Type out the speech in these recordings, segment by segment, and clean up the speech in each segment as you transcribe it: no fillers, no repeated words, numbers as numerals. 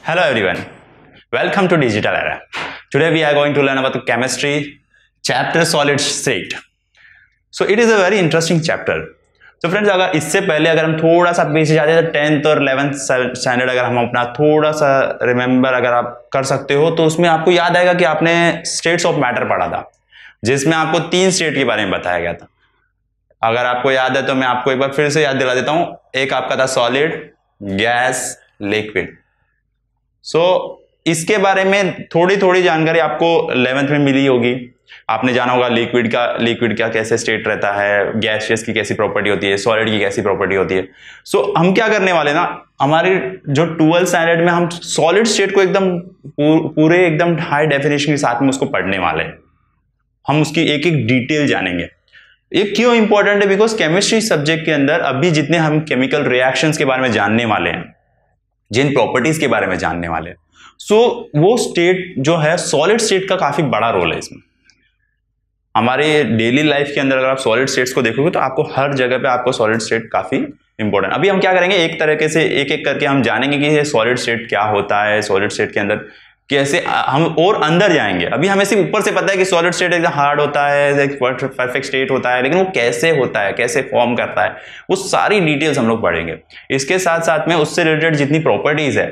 Hello everyone, welcome to Digital Era. Today we are going to learn about the chemistry chapter solid state. So it is a very interesting chapter. So friends, अगर इससे पहले अगर हम थोड़ा सा पीछे जाते हैं तो 10th और 11th स्टैंडर्ड अगर हम अपना थोड़ा सा रिमेंबर अगर आप कर सकते हो तो उसमें आपको याद आएगा कि आपने स्टेट्स ऑफ मैटर पढ़ा था जिसमें आपको 3 स्टेट के बारे में बताया गया था। अगर आपको याद है तो मैं आपको एक बार फिर से याद दिला देता हूं। एक आपका था सॉलिड, गैस, लिक्विड। इसके बारे में थोड़ी थोड़ी जानकारी आपको 11th में मिली होगी। आपने जाना होगा लिक्विड का कैसे स्टेट रहता है, गैसियस की कैसी प्रॉपर्टी होती है, सॉलिड की कैसी प्रॉपर्टी होती है। हम क्या करने वाले ना, हमारे जो 12th स्टैंडर्ड में हम सॉलिड स्टेट को एकदम पूरे एकदम हाई डेफिनेशन के साथ में उसको पढ़ने वाले हैं। हम उसकी एक एक डिटेल जानेंगे। ये क्यों इंपॉर्टेंट है? बिकॉज केमिस्ट्री सब्जेक्ट के अंदर अभी जितने हम केमिकल रिएक्शंस के बारे में जानने वाले हैं, जिन प्रॉपर्टीज के बारे में जानने वाले हैं, वो स्टेट जो है सॉलिड स्टेट का काफी बड़ा रोल है इसमें। हमारे डेली लाइफ के अंदर अगर आप सॉलिड स्टेट्स को देखोगे तो आपको हर जगह पे आपको सॉलिड स्टेट काफी इंपॉर्टेंट। अभी हम क्या करेंगे, एक तरीके से एक एक करके हम जानेंगे कि ये सॉलिड स्टेट क्या होता है, सॉलिड स्टेट के अंदर कैसे हम और अंदर जाएंगे। अभी हमें सिर्फ ऊपर से पता है कि सॉलिड स्टेट एकदम हार्ड होता है, एक परफेक्ट स्टेट होता है, लेकिन वो कैसे होता है, कैसे फॉर्म करता है, वो सारी डिटेल्स हम लोग पढ़ेंगे। इसके साथ साथ में उससे रिलेटेड जितनी प्रॉपर्टीज है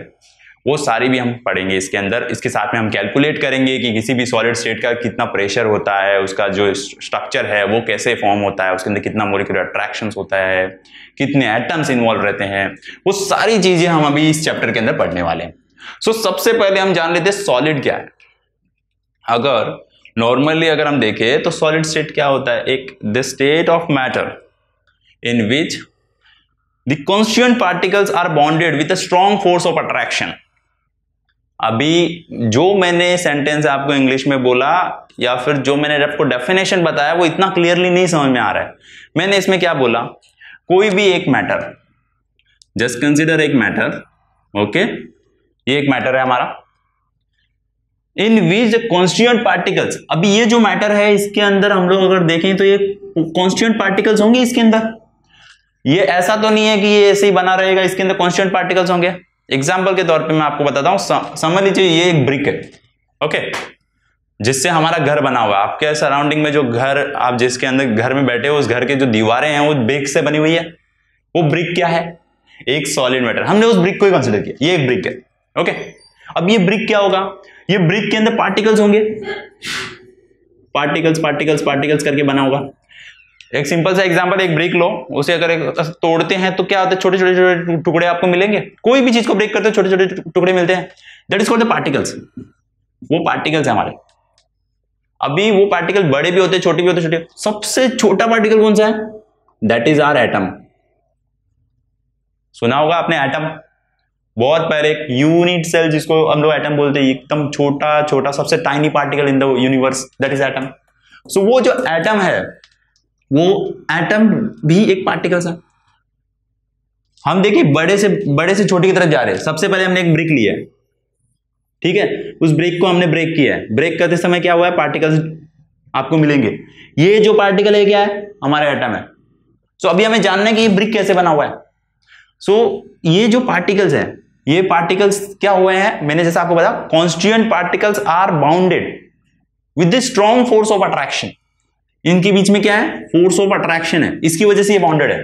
वो सारी भी हम पढ़ेंगे इसके अंदर। इसके साथ में हम कैलकुलेट करेंगे कि किसी भी सॉलिड स्टेट का कितना प्रेशर होता है, उसका जो स्ट्रक्चर है वो कैसे फॉर्म होता है, उसके अंदर कितना मोलिकुलर अट्रैक्शंस होता है, कितने एटम्स इन्वॉल्व रहते हैं, वो सारी चीजें हम अभी इस चैप्टर के अंदर पढ़ने वाले हैं। सबसे पहले हम जान लेते हैं सॉलिड क्या है। अगर नॉर्मली अगर हम देखें तो सॉलिड स्टेट क्या होता है, एक the state of matter in which the constituent particles are bonded with a strong force of attraction. अभी जो मैंने सेंटेंस आपको इंग्लिश में बोला या फिर जो मैंने आपको डेफिनेशन बताया वो इतना क्लियरली नहीं समझ में आ रहा है। मैंने इसमें क्या बोला, कोई भी एक मैटर, जस्ट कंसिडर एक मैटर, ओके, ये एक मैटर है हमारा, इन विच कॉन्स्टिट्यूएंट पार्टिकल्स। अभी ये जो मैटर है इसके अंदर हम लोग अगर देखें तो ये कॉन्स्टिट्यूएंट पार्टिकल्स होंगे इसके अंदर। ये ऐसा तो नहीं है कि ये ऐसे ही बना रहेगा, इसके अंदर कॉन्स्टिट्यूएंट पार्टिकल्स होंगे। एग्जाम्पल के तौर पे मैं आपको बताता हूं, समझ लीजिए ये एक ब्रिक है, ओके, जिससे हमारा घर बना हुआ है। आपके सराउंडिंग में जो घर, आप जिसके अंदर घर में बैठे हो, उस घर के जो दीवारें हैं वो ब्रिक से बनी हुई है। वो ब्रिक क्या है? एक सॉलिड मैटर। हमने उस ब्रिक को ही कंसिडर किया, ये एक ब्रिक है, ओके। अब ये ब्रिक क्या होगा, ये ब्रिक के अंदर पार्टिकल्स होंगे, पार्टिकल्स पार्टिकल्स पार्टिकल्स करके बना होगा। एक सिंपल सा एग्जांपल, एक ब्रिक लो, उसे अगर तोड़ते हैं तो क्या होता है, छोटे छोटे टुकड़े आपको मिलेंगे। कोई भी चीज को ब्रेक करते हो छोटे छोटे टुकड़े मिलते हैं, that is called the particles. वो पार्टिकल्स है हमारे। अभी वो पार्टिकल बड़े भी होते हैं, छोटे भी होते हैं। छोटे सबसे छोटा पार्टिकल कौन सा है? That is our atom. सुना होगा आपने एटम, बहुत पहले एक यूनिट सेल जिसको हम लोग एटम बोलते हैं, एकदम छोटा छोटा सबसे tiny particle in the universe, that is atom. So वो जो एटम है, वो एटम भी एक पार्टिकल्स है। हम देखिए बड़े से छोटी की तरफ जा रहे हैं। सबसे पहले हमने एक ब्रिक लिया है, ठीक है, उस ब्रिक को हमने ब्रेक किया है। ब्रेक करते समय क्या हुआ है, पार्टिकल्स आपको मिलेंगे। ये जो पार्टिकल है क्या है? हमारा एटम है। अभी हमें जानना है कि ये ब्रिक कैसे बना हुआ है। ये जो पार्टिकल्स है, ये पार्टिकल्स क्या हुए हैं, मैंने जैसा आपको बताया, constituent particles are bounded with the strong force of attraction. इनके बीच में क्या है? फोर्स ऑफ अट्रैक्शन है, इसकी वजह से ये बाउंडेड है।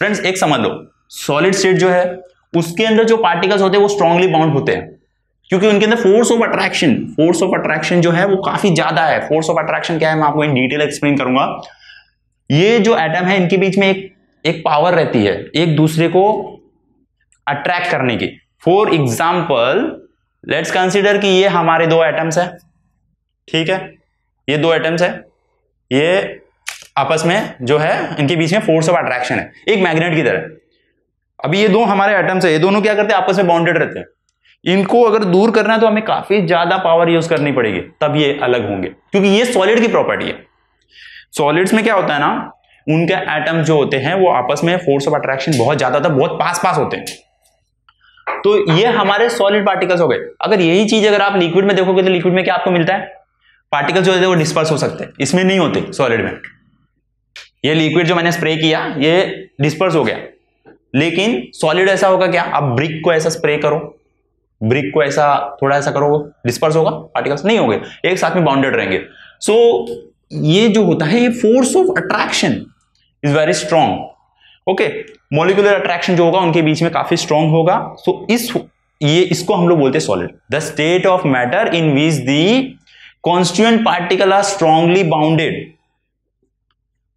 फ्रेंड्स एक समझ लो, सॉलिड स्टेट जो है उसके अंदर जो पार्टिकल्स होते हैं वो स्ट्रांगली बाउंड होते हैं, क्योंकि उनके अंदर फोर्स ऑफ अट्रैक्शन जो है वो काफी ज्यादा है। फोर्स ऑफ अट्रैक्शन क्या है मैं आपको इन डिटेल एक्सप्लेन करूंगा। ये जो एटम है इनके बीच में एक पावर रहती है एक दूसरे को अट्रैक्ट करने की। फॉर एग्जाम्पल लेट्स कंसिडर कि ये हमारे 2 एटम्स है, ठीक है, ये 2 एटम्स है, ये आपस में जो है इनके बीच में फोर्स ऑफ अट्रैक्शन है, एक मैग्नेट की तरह। अभी ये 2 हमारे एटम्स है, ये दोनों क्या करते हैं, आपस में बाउंडेड रहते हैं। इनको अगर दूर करना है तो हमें काफी ज्यादा पावर यूज करनी पड़ेगी, तब ये अलग होंगे, क्योंकि ये सॉलिड की प्रॉपर्टी है। सॉलिड्स में क्या होता है ना, उनके एटम जो होते हैं वो आपस में फोर्स ऑफ अट्रैक्शन बहुत ज्यादा होता है, बहुत पास होते हैं। तो ये हमारे सॉलिड पार्टिकल्स हो गए। अगर यही चीज अगर आप लिक्विड में देखोगे तो लिक्विड में क्या आपको मिलता है, पार्टिकल्स जो होते हैं वो डिस्पर्स हो सकते हैं, इसमें नहीं होते सॉलिड में। ये लिक्विड जो मैंने स्प्रे किया ये डिस्पर्स हो गया, लेकिन सॉलिड ऐसा होगा क्या, आप ब्रिक को ऐसा स्प्रे करो, ब्रिक को ऐसा थोड़ा ऐसा करो, डिस्पर्स होगा, पार्टिकल्स नहीं होंगे, एक साथ में बाउंडेड रहेंगे। सो ये जो होता है, ये force of attraction is very strong. Okay, molecular attraction जो होगा उनके बीच में काफी स्ट्रॉन्ग होगा। सो इसको हम लोग बोलते हैं solid. The state of matter in which the constituent particle are strongly bounded,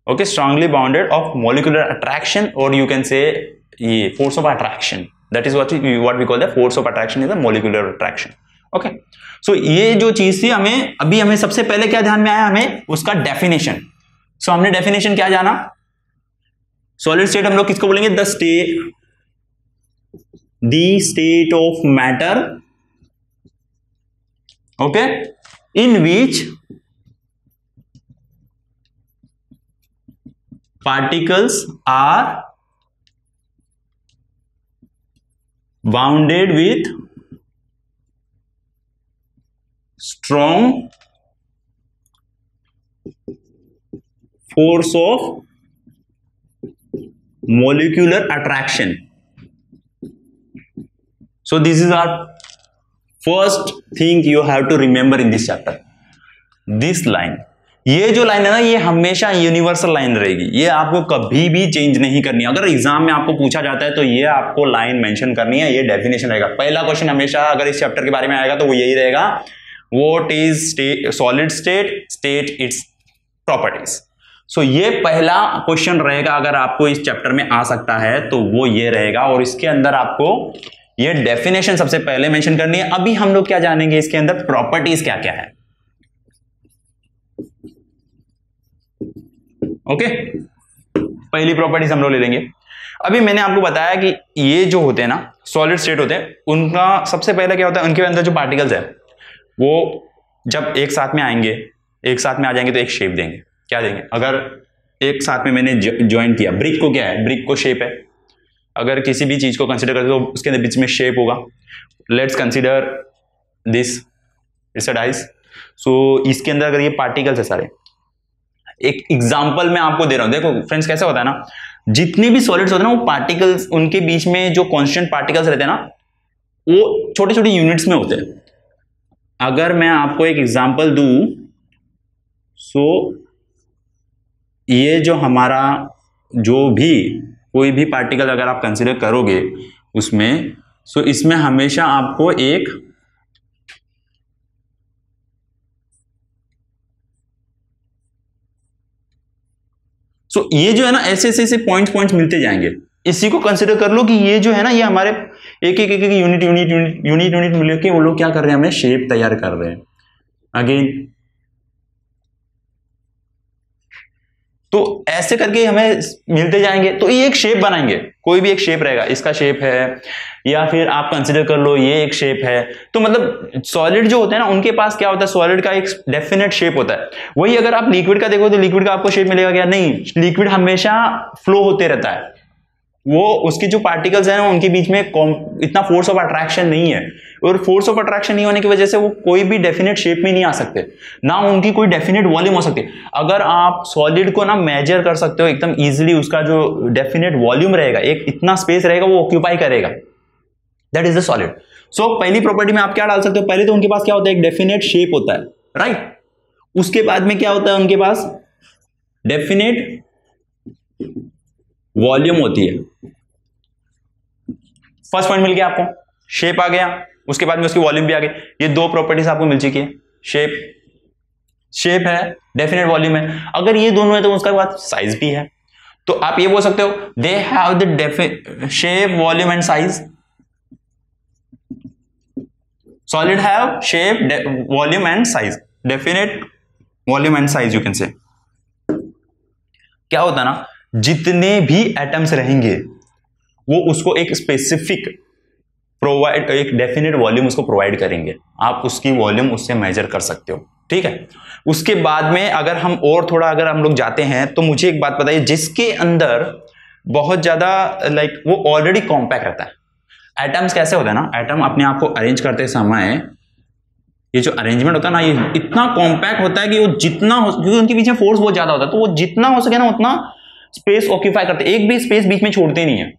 okay, strongly bounded of molecular attraction, और यू कैन से ये force of attraction, that is what we call the force of attraction is the molecular attraction. Okay, so ये जो चीज थी, हमें सबसे पहले क्या ध्यान में आया, हमें उसका डेफिनेशन। सो हमने डेफिनेशन क्या जाना, सॉलिड स्टेट हम लोग किसको बोलेंगे, the state of matter, okay, in which particles are bounded with strong force of molecular attraction. So this is our first thing you have to remember in this chapter. This line, ये जो line है ना, ये हमेशा universal line रहेगी, ये आपको कभी भी चेंज नहीं करनी। अगर एग्जाम में आपको पूछा जाता है तो ये आपको लाइन मेंशन करनी है, ये डेफिनेशन रहेगा। पहला क्वेश्चन हमेशा अगर इस चैप्टर के बारे में आएगा तो वो यही रहेगा, what is solid state its properties. So ये पहला क्वेश्चन रहेगा, अगर आपको इस चैप्टर में आ सकता है तो वो ये रहेगा, और इसके अंदर आपको ये डेफिनेशन सबसे पहले मेंशन करनी है। अभी हम लोग क्या जानेंगे, इसके अंदर प्रॉपर्टीज क्या क्या है। ओके, पहली प्रॉपर्टीज हम लोग ले लेंगे। अभी मैंने आपको बताया कि ये जो होते हैं ना, सॉलिड स्टेट होते हैं, उनका सबसे पहले क्या होता है, उनके अंदर जो पार्टिकल्स है वो जब एक साथ में आएंगे, एक साथ में आ जाएंगे तो एक शेप देंगे। क्या देंगे, अगर एक साथ में मैंने ज्वाइन किया, ब्रिक को क्या है, ब्रिक को शेप है। अगर किसी भी चीज को कंसिडर करें तो उसके अंदर बीच में शेप होगा। Let's consider this, it's a dice. So इसके अंदर अगर ये पार्टिकल्स है सारे, एक एग्जांपल मैं आपको दे रहा हूं, देखो फ्रेंड्स कैसा होता है ना, जितने भी सॉलिड्स होते हैं ना, वो पार्टिकल्स, उनके बीच में जो कांस्टेंट पार्टिकल्स रहते हैं ना, वो छोटे छोटे यूनिट्स में होते हैं। अगर मैं आपको एक एग्जांपल दूं, सो ये जो हमारा जो भी कोई भी पार्टिकल अगर आप कंसिडर करोगे उसमें, सो इसमें हमेशा आपको एक ये जो है ना, ऐसे ऐसे पॉइंट्स मिलते जाएंगे। इसी को कंसिडर कर लो कि ये जो है ना, ये हमारे एक यूनिट मिल के वो लोग क्या कर रहे हैं, हमें शेप तैयार कर रहे हैं। अगेन तो ऐसे करके हमें मिलते जाएंगे, तो ये एक शेप बनाएंगे, कोई भी एक शेप रहेगा, इसका शेप है, या फिर आप कंसिडर कर लो ये एक शेप है। तो मतलब सॉलिड जो होते हैं ना, उनके पास क्या होता है, सॉलिड का एक डेफिनेट शेप होता है। वही अगर आप लिक्विड का देखो तो लिक्विड का आपको शेप मिलेगा क्या, नहीं, लिक्विड हमेशा फ्लो होते रहता है। वो उसके जो पार्टिकल्स हैं उनके बीच में इतना फोर्स ऑफ अट्रैक्शन नहीं है, और फोर्स ऑफ अट्रैक्शन नहीं होने की वजह से वो कोई भी डेफिनेट शेप में नहीं आ सकते, ना उनकी कोई डेफिनेट वॉल्यूम हो सकती है। अगर आप सॉलिड को ना मेजर कर सकते हो एकदम इजीली, उसका जो डेफिनेट वॉल्यूम रहेगा, एक इतना स्पेस रहेगा, वो ऑक्यूपाई करेगा, दैट इज द सॉलिड। सो पहली प्रॉपर्टी में आप क्या डाल सकते हो, पहले तो उनके पास क्या होता है, एक डेफिनेट शेप होता है, राइट। उसके बाद में क्या होता है, उनके पास डेफिनेट वॉल्यूम होती है। फर्स्ट पॉइंट मिल गया आपको, शेप आ गया, उसके बाद में उसकी वॉल्यूम भी आ गई। ये दो प्रॉपर्टीज आपको मिल चुकी है, शेप है, डेफिनेट वॉल्यूम है। अगर ये दोनों है तो उसके बाद साइज भी है। तो आप ये बोल सकते हो, दे have the shape, volume and size. Solid have shape, volume and size, definite volume and size, you can से। क्या होता है ना, जितने भी एटम्स रहेंगे वो उसको एक स्पेसिफिक प्रोवाइड, एक डेफिनेट वॉल्यूम उसको प्रोवाइड करेंगे। आप उसकी वॉल्यूम उससे मेजर कर सकते हो, ठीक है। उसके बाद में अगर हम और थोड़ा अगर हम लोग जाते हैं तो मुझे एक बात बताइए, जिसके अंदर बहुत ज्यादा लाइक वो ऑलरेडी कॉम्पैक्ट रहता है। एटम्स कैसे होता है ना, एटम अपने आप को अरेंज करते समय ये जो अरेंजमेंट होता है ना, ये इतना कॉम्पैक्ट होता है कि वो जितना हो, क्योंकि उनके पीछे फोर्स बहुत ज्यादा होता है, तो वो जितना हो सके ना उतना स्पेस ऑक्यूपाई करते, एक भी स्पेस बीच में छोड़ते नहीं है।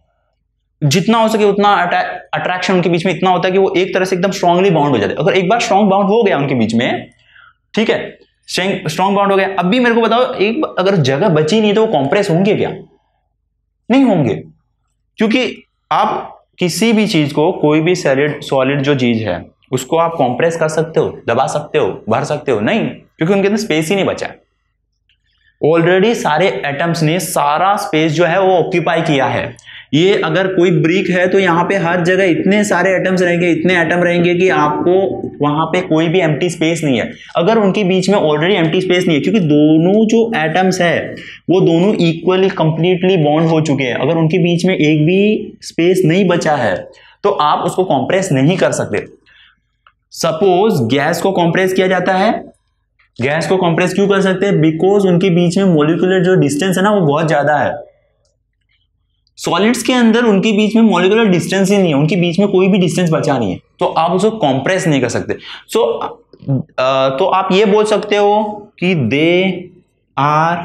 जितना हो सके उतना अट्रैक्शन उनके बीच में इतना होता है कि वो एक तरह से एकदम स्ट्रांगली बाउंड हो जाते हैं। अगर एक बार स्ट्रांग बाउंड हो गया उनके बीच में, ठीक है, स्ट्रांग बाउंड हो गया, अब भी मेरे को बताओ, एक अगर जगह बची नहीं तो वो कॉम्प्रेस होंगे क्या? नहीं होंगे, क्योंकि आप किसी भी चीज को, कोई भी सॉलिड जो चीज है उसको आप कॉम्प्रेस कर सकते हो, दबा सकते हो, भर सकते हो? नहीं, क्योंकि उनके अंदर स्पेस ही नहीं बचा है। ऑलरेडी सारे एटम्स ने सारा स्पेस जो है वो ऑक्यूपाई किया है। ये अगर कोई ब्रिक है तो यहाँ पे हर जगह इतने सारे एटम्स रहेंगे, इतने एटम रहेंगे कि आपको वहां पे कोई भी एम्प्टी स्पेस नहीं है। अगर उनके बीच में ऑलरेडी एम्प्टी स्पेस नहीं है, क्योंकि दोनों जो एटम्स है वो दोनों इक्वली कंप्लीटली बॉन्ड हो चुके हैं, अगर उनके बीच में एक भी स्पेस नहीं बचा है तो आप उसको कॉम्प्रेस नहीं कर सकते। सपोज गैस को कॉम्प्रेस किया जाता है, गैस को कंप्रेस क्यों कर सकते हैं? बिकॉज उनके बीच में मॉलिक्यूलर जो डिस्टेंस है ना वो बहुत ज्यादा है। सॉलिड्स के अंदर उनके बीच में मॉलिक्यूलर डिस्टेंस ही नहीं है, उनके बीच में कोई भी डिस्टेंस बचा नहीं है, तो आप उसको कंप्रेस नहीं कर सकते। तो आप ये बोल सकते हो कि दे आर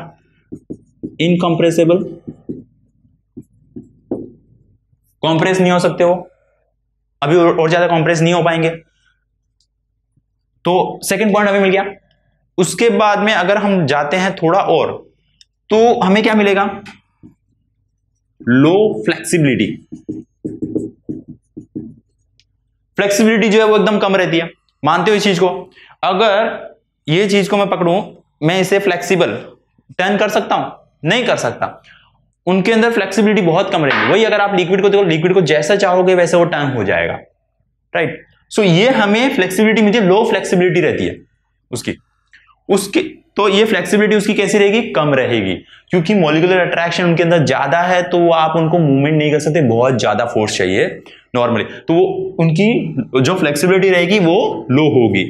इनकंप्रेसिबल, कंप्रेस नहीं हो सकते हो, अभी और ज्यादा कंप्रेस नहीं हो पाएंगे। तो सेकंड पॉइंट हमें मिल गया। उसके बाद में अगर हम जाते हैं थोड़ा और, तो हमें क्या मिलेगा? लो फ्लेक्सिबिलिटी। फ्लेक्सिबिलिटी जो है वो एकदम कम रहती है, मानते हो इस चीज को? अगर ये चीज को मैं पकड़ूं, मैं इसे फ्लेक्सिबल टर्न कर सकता हूं? नहीं कर सकता। उनके अंदर फ्लेक्सिबिलिटी बहुत कम रहेगी। वही अगर आप लिक्विड को देखो, लिक्विड को जैसा चाहोगे वैसे वो टर्न हो जाएगा, राइट? सो ये हमें फ्लेक्सिबिलिटी मिलती है, लो फ्लेक्सिबिलिटी रहती है उसकी। तो ये फ्लेक्सिबिलिटी उसकी कैसी रहेगी? कम रहेगी, क्योंकि मॉलिक्यूलर अट्रैक्शन उनके अंदर ज्यादा है, तो आप उनको मूवमेंट नहीं कर सकते, बहुत ज्यादा फोर्स चाहिए नॉर्मली, तो वो उनकी जो फ्लेक्सिबिलिटी रहेगी वो लो होगी।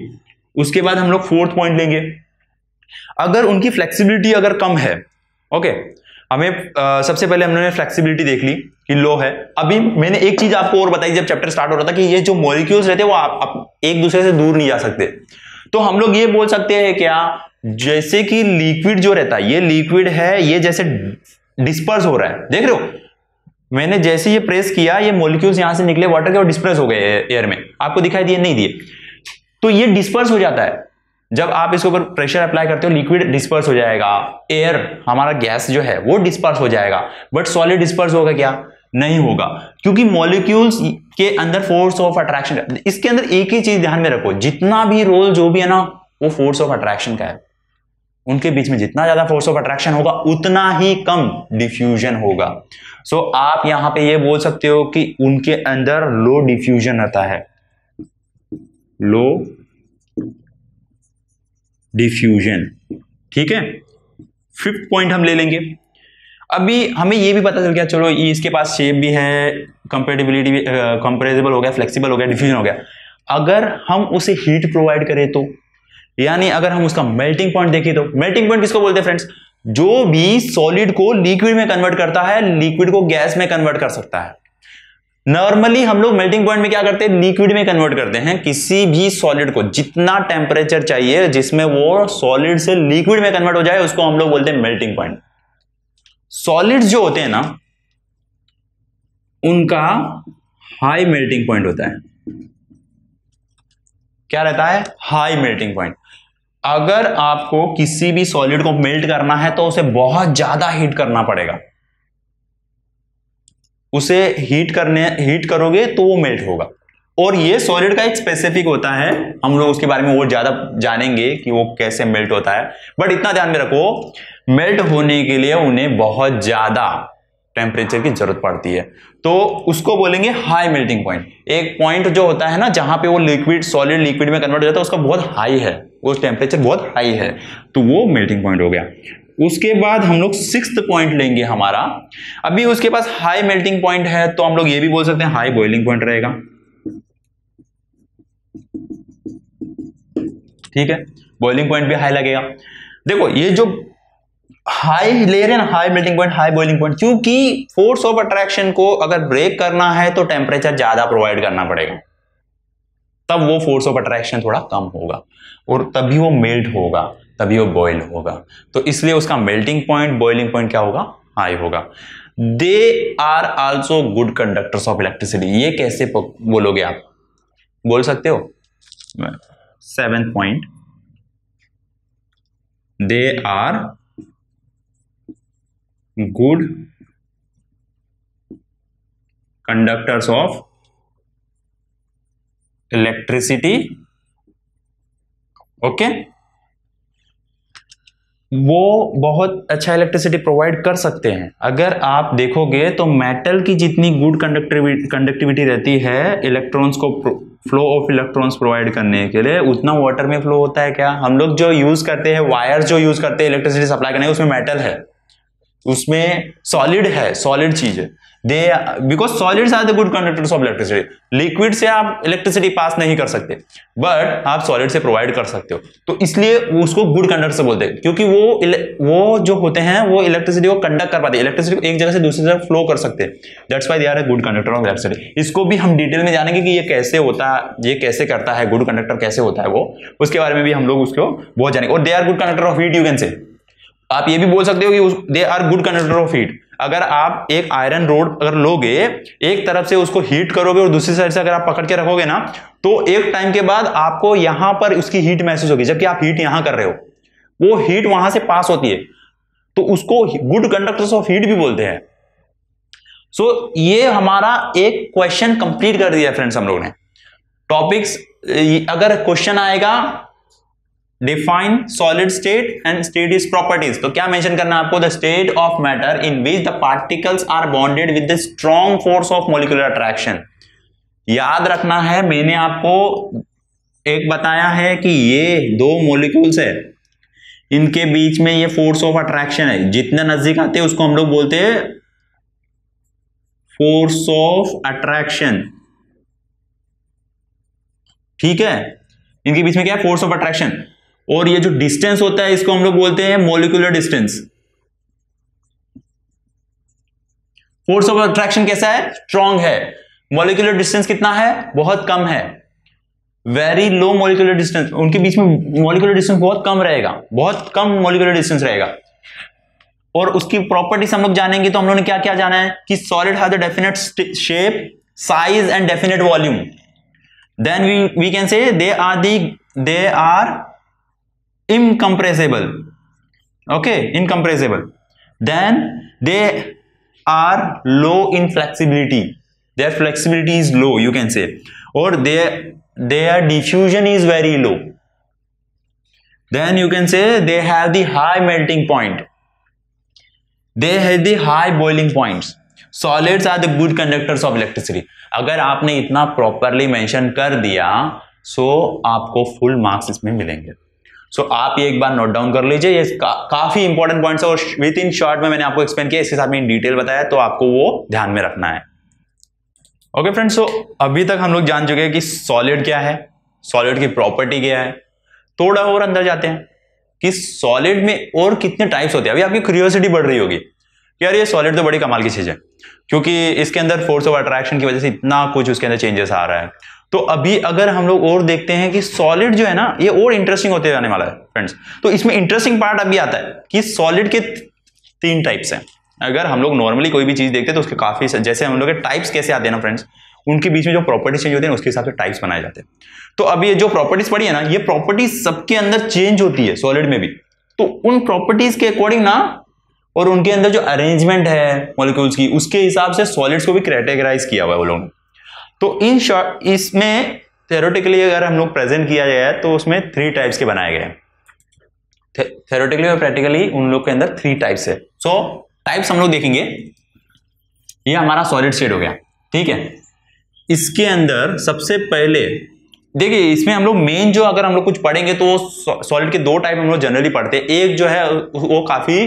उसके बाद हम लोग फोर्थ पॉइंट लेंगे। अगर उनकी फ्लेक्सिबिलिटी अगर कम है, ओके, हमें सबसे पहले हमने फ्लेक्सिबिलिटी देख ली कि लो है। अभी मैंने एक चीज आपको और बताई जब चैप्टर स्टार्ट हो रहा था कि ये जो मॉलिक्यूल्स रहते हैं वो आप एक दूसरे से दूर नहीं जा सकते। तो हम लोग ये बोल सकते हैं क्या, जैसे कि लिक्विड जो रहता है, ये लिक्विड है, ये जैसे डिस्पर्स हो रहा है, देख रहे हो? मैंने जैसे ये प्रेस किया, ये मॉलिक्यूल्स यहां से निकले वाटर के और डिस्पर्स हो गए एयर में, आपको दिखाई दिए? नहीं दिए। तो ये डिस्पर्स हो जाता है जब आप इसके ऊपर प्रेशर अप्लाई करते हो, लिक्विड डिस्पर्स हो जाएगा, एयर हमारा गैस जो है वो डिस्पर्स हो जाएगा। बट सॉलिड डिस्पर्स होगा क्या? नहीं होगा, क्योंकि मॉलिक्यूल्स के अंदर फोर्स ऑफ अट्रैक्शन। इसके अंदर एक ही चीज ध्यान में रखो, जितना भी रोल जो भी है ना वो फोर्स ऑफ अट्रैक्शन का है। उनके बीच में जितना ज्यादा फोर्स ऑफ अट्रैक्शन होगा उतना ही कम डिफ्यूजन होगा। सो आप यहां पे ये बोल सकते हो कि उनके अंदर लो डिफ्यूजन रहता है, लो डिफ्यूजन, ठीक है। फिफ्थ पॉइंट हम ले लेंगे। अभी हमें ये भी पता चल गया, चलो ये इसके पास शेप भी है, कंपेटिबिलिटी भी, कंप्रेसिबल हो गया, फ्लेक्सिबल हो गया, डिफ्यूजन हो गया। अगर हम उसे हीट प्रोवाइड करें तो, यानी अगर हम उसका मेल्टिंग पॉइंट देखें तो, मेल्टिंग पॉइंट किसको बोलते हैं फ्रेंड्स? जो भी सॉलिड को लिक्विड में कन्वर्ट करता है, लिक्विड को गैस में कन्वर्ट कर सकता है। नॉर्मली हम लोग मेल्टिंग पॉइंट में क्या करते हैं? लिक्विड में कन्वर्ट करते हैं। किसी भी सॉलिड को जितना टेम्परेचर चाहिए जिसमें वो सॉलिड से लिक्विड में कन्वर्ट हो जाए, उसको हम लोग बोलते हैं मेल्टिंग पॉइंट। सॉलिड्स जो होते हैं ना, उनका हाई मेल्टिंग पॉइंट होता है। क्या रहता है? High melting point. अगर आपको किसी भी सॉलिड को मेल्ट करना है तो उसे बहुत ज्यादा हीट करना पड़ेगा। उसे हीट करोगे तो वो मेल्ट होगा। और ये सॉलिड का एक स्पेसिफिक होता है, हम लोग उसके बारे में और ज्यादा जानेंगे कि वो कैसे मेल्ट होता है। बट इतना ध्यान में रखो, मेल्ट होने के लिए उन्हें बहुत ज्यादा टेम्परेचर की जरूरत पड़ती है, तो उसको बोलेंगे हाई मेल्टिंग पॉइंट। एक पॉइंट जो होता है ना जहां पे वो लिक्विड सॉलिड लिक्विड में कन्वर्ट हो जाता है, उसका बहुत हाई है, वो टेम्परेचर बहुत हाई है, तो वो मेल्टिंग पॉइंट हो गया। उसके बाद हम लोग सिक्स्थ पॉइंट लेंगे हमारा। अभी उसके पास हाई मेल्टिंग पॉइंट है तो हम लोग ये भी बोल सकते हैं हाई बॉइलिंग पॉइंट रहेगा, ठीक है। बॉइलिंग पॉइंट भी हाई लगेगा। देखो ये जो हाई लेयर है ना, high melting point, high boiling point, क्योंकि फोर्स ऑफ अट्रैक्शन को अगर ब्रेक करना है तो टेम्परेचर ज्यादा प्रोवाइड करना पड़ेगा, तब वो फोर्स ऑफ अट्रैक्शन थोड़ा कम होगा और तभी वो मेल्ट होगा, तभी वो बॉयल होगा। तो इसलिए उसका मेल्टिंग पॉइंट, बॉइलिंग पॉइंट क्या होगा? हाई होगा। They are also good conductors of electricity. ये कैसे बोलोगे आप, बोल सकते हो? 7th point, they are good conductors of electricity. Okay, वो बहुत अच्छा इलेक्ट्रिसिटी प्रोवाइड कर सकते हैं। अगर आप देखोगे तो मेटल की जितनी गुड कंडक्टिविटी रहती है इलेक्ट्रॉन्स को फ्लो ऑफ इलेक्ट्रॉन्स प्रोवाइड करने के लिए, उतना वाटर में फ्लो होता है क्या? हम लोग जो यूज करते हैं, वायर जो यूज करते हैं इलेक्ट्रिसिटी सप्लाई करने, उसमें मेटल है, उसमें सॉलिड है, सॉलिड चीज है। They because solids are the good conductors of electricity. Liquid से आप इलेक्ट्रिसिटी पास नहीं कर सकते, बट आप सॉलिड से प्रोवाइड कर सकते हो, तो इसलिए उसको गुड कंडक्टर से बोलते हैं, क्योंकि वो जो होते हैं वो इलेक्ट्रिसिटी को कंडक्ट कर पाते हैं, इलेक्ट्रिसिटी को एक जगह से दूसरी जगह फ्लो कर सकते हैं। That's why they are a good conductor of electricity. इसको भी हम डिटेल में जानेंगे कि ये कैसे होता है, ये कैसे करता है, गुड कंडक्टर कैसे होता है वो, उसके बारे में भी हम लोग उसको बहुत जानेंगे। और they are good conductor of heat, you can say, आप ये भी बोल सकते हो कि they are good conductor of heat. अगर आप एक आयरन रोड अगर लोगे, एक तरफ से उसको हीट करोगे और दूसरी साइड से अगर आप पकड़ के रखोगे ना, तो एक टाइम के बाद आपको यहां पर उसकी हीट महसूस होगी, जबकि आप हीट यहां कर रहे हो, वो हीट वहां से पास होती है, तो उसको गुड कंडक्टर्स ऑफ हीट भी बोलते हैं। सो ये हमारा एक क्वेश्चन कंप्लीट कर दिया फ्रेंड्स हम लोग ने। टॉपिक्स अगर क्वेश्चन आएगा define solid state and state is properties, तो क्या मेंशन करना है आपको? The state of matter in which the particles are bonded with the strong force of molecular attraction. याद रखना है, मैंने आपको एक बताया है कि ये दो मॉलिक्यूल्स है, इनके बीच में ये फोर्स ऑफ अट्रैक्शन है, जितने नजदीक आते हैं उसको हम लोग बोलते हैं फोर्स ऑफ अट्रैक्शन। ठीक है, इनके बीच में क्या है? Force of attraction. और ये जो डिस्टेंस होता है इसको हम लोग बोलते हैं molecular distance. Force of attraction कैसा है? स्ट्रॉन्ग है। मॉलिक्यूलर डिस्टेंस कितना है? बहुत कम है, वेरी लो मॉलिक्यूलर डिस्टेंस। उनके बीच में मॉलिक्यूलर डिस्टेंस बहुत कम रहेगा, बहुत कम मॉलिक्यूलर डिस्टेंस रहेगा। और उसकी प्रॉपर्टीज हम लोग जानेंगे, तो हम लोगों ने क्या क्या जाना है कि solid has a definite shape, size and definite volume. Then we can say they are incompressible, okay, incompressible. Then they are low in flexibility, their flexibility is low, you can say, or their diffusion is very low. Then you can say they have the high melting point, they have the high boiling points. Solids are the good conductors of electricity. अगर आपने इतना properly mention कर दिया, सो आपको full marks इसमें मिलेंगे। सो आप ये एक बार नोट डाउन कर लीजिए, ये काफी इंपॉर्टेंट पॉइंट्स है और विद इन शॉर्ट में मैंने आपको एक्सप्लेन किया, इसके साथ में इन डिटेल बताया, तो आपको वो ध्यान में रखना है। ओके फ्रेंड्स, सो अभी तक हम लोग जान चुके हैं कि सॉलिड क्या है, सॉलिड की प्रॉपर्टी क्या है। थोड़ा और अंदर जाते हैं कि सॉलिड में और कितने टाइप्स होते हैं। अभी आपकी क्यूरियोसिटी बढ़ रही होगी कि यार ये सॉलिड तो बड़ी कमाल की चीज है, क्योंकि इसके अंदर फोर्स ऑफ अट्रैक्शन की वजह से इतना कुछ उसके अंदर चेंजेस आ रहा है। तो अभी अगर हम लोग और देखते हैं कि सॉलिड जो है ना, ये और इंटरेस्टिंग होते जाने वाला है फ्रेंड्स। तो इसमें इंटरेस्टिंग पार्ट अभी आता है कि सॉलिड के 3 टाइप्स हैं। अगर हम लोग नॉर्मली कोई भी चीज देखते हैं तो उसके काफी, जैसे हम लोग के टाइप्स कैसे आते हैं ना फ्रेंड्स, उनके बीच में जो प्रॉपर्टीज चेंज होती है उसके हिसाब से टाइप्स बनाए जाते हैं। तो अभी ये जो प्रॉपर्टीज पड़ी है ना, ये प्रॉपर्टीज सबके अंदर चेंज होती है सॉलिड में भी। तो उन प्रॉपर्टीज के अकॉर्डिंग ना, और उनके अंदर जो अरेंजमेंट है मॉलिक्यूल्स की, उसके हिसाब से सॉलिड्स को भी कैटेगराइज किया हुआ है वो लोगों ने। तो इन शॉर्ट इसमें थ्योरेटिकली अगर हम लोग प्रेजेंट किया जाए तो उसमें 3 टाइप्स के बनाए गए हैं। थ्योरेटिकली और प्रैक्टिकली उन लोग के अंदर 3 टाइप्स है। सो टाइप्स हम लोग देखेंगे। ये हमारा सॉलिड स्टेट हो गया, ठीक है। इसके अंदर सबसे पहले देखिए, इसमें हम लोग मेन जो अगर हम लोग कुछ पढ़ेंगे तो सॉलिड के 2 टाइप हम लोग जनरली पढ़ते हैं। एक जो है वो काफी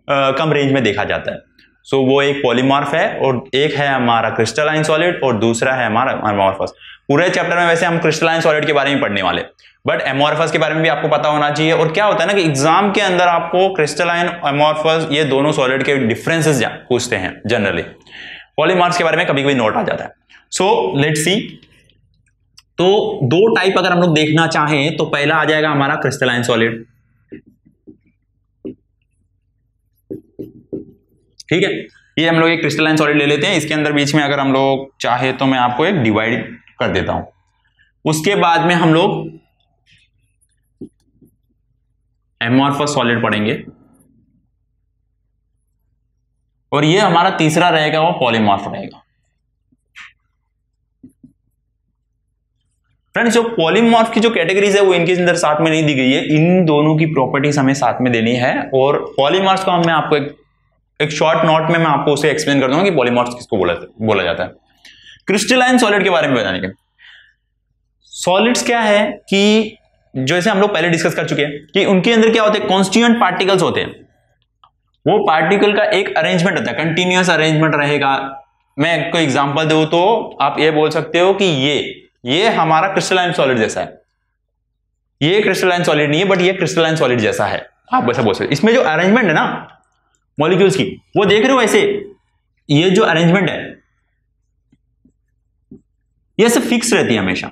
कम रेंज में देखा जाता है, सो वो एक पॉलीमॉर्फ है, और एक है हमारा क्रिस्टलाइन सॉलिड, और दूसरा है हमारा एमॉर्फस। पूरे चैप्टर में वैसे हम क्रिस्टलाइन सॉलिड के बारे में पढ़ने वाले, बट एमॉर्फस के बारे में भी आपको पता होना चाहिए। और क्या होता है ना कि एग्जाम के अंदर आपको क्रिस्टलाइन, एमॉर्फस, ये दोनों सॉलिड के डिफरेंसेस पूछते हैं जनरली। पॉलीमॉर्फ्स के बारे में कभी कभी नोट आ जाता है। सो लेट्स सी, तो 2 टाइप अगर हम लोग देखना चाहें तो पहला आ जाएगा हमारा क्रिस्टलाइन सॉलिड, ठीक है। ये हम लोग एक क्रिस्टलाइन सॉलिड ले लेते हैं, इसके अंदर बीच में अगर हम लोग चाहे तो मैं आपको एक डिवाइड कर देता हूं। उसके बाद में हम लोग एमॉर्फस सॉलिड पढ़ेंगे, और ये हमारा तीसरा रहेगा वो पॉलीमॉर्फ रहेगा। फ्रेंड्स, जो पॉलीमॉर्फ की जो कैटेगरीज है वो इनके अंदर साथ में नहीं दी गई है, इन दोनों की प्रॉपर्टीज हमें साथ में देनी है। और पॉलीमॉर्फ को मैं आपको एक शॉर्ट नोट में मैं आपको उसे एक्सप्लेन कर दूंगा कि पॉलीमॉर्फ किसको बोला जाता है। क्रिस्टलाइन सॉलिड के बारे में बताने के, सॉलिड्स क्या है कि जैसे हम लोग पहले डिस्कस कर चुके हैं कि उनके अंदर क्या होते हैं, कॉन्स्टिट्यूएंट पार्टिकल्स होते हैं। वो पार्टिकल का एक अरेंजमेंट होता है, कंटिन्यूअस अरेंजमेंट रहेगा। मैं आपको एग्जांपल दूं तो आप ये बोल सकते हो कि ये हमारा क्रिस्टलाइन सॉलिड जैसा है। ये क्रिस्टलाइन सॉलिड नहीं है, बट ये क्रिस्टलाइन सॉलिड जैसा है, आप वैसा बोल सकते हो। इसमें जो अरेंजमेंट है ना मॉलिक्यूल्स की, वो देख रहे हो ऐसे, ये जो अरेंजमेंट है ये सब फिक्स रहती है हमेशा।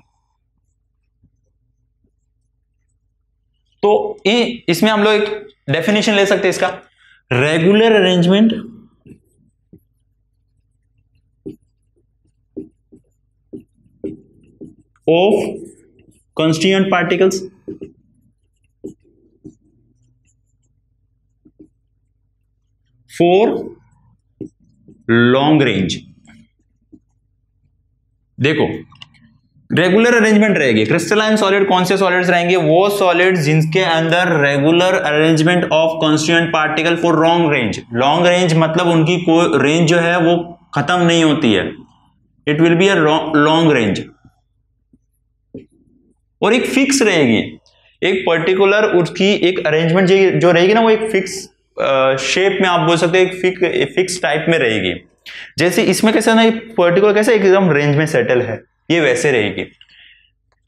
तो इसमें हम लोग एक डेफिनेशन ले सकते हैं इसका, regular arrangement of constituent particles for long range। देखो, रेगुलर अरेंजमेंट रहेगी। क्रिस्टलाइन सॉलिड कौन से सॉलिड्स रहेंगे, वो सॉलिड्स जिनके अंदर regular arrangement of constituent particle for long range. Long range मतलब उनकी कोई रेंज जो है वो खत्म नहीं होती है, it will be a long range, और एक फिक्स रहेगी। एक पर्टिकुलर उसकी एक अरेंजमेंट जो रहेगी ना, वो एक फिक्स शेप में आप बोल सकते हो, एक फिक्स टाइप में रहेगी। जैसे इसमें कैसे ना, पर्टिकुलर कैसे एकदम रेंज में सेटल है, ये वैसे रहेगी।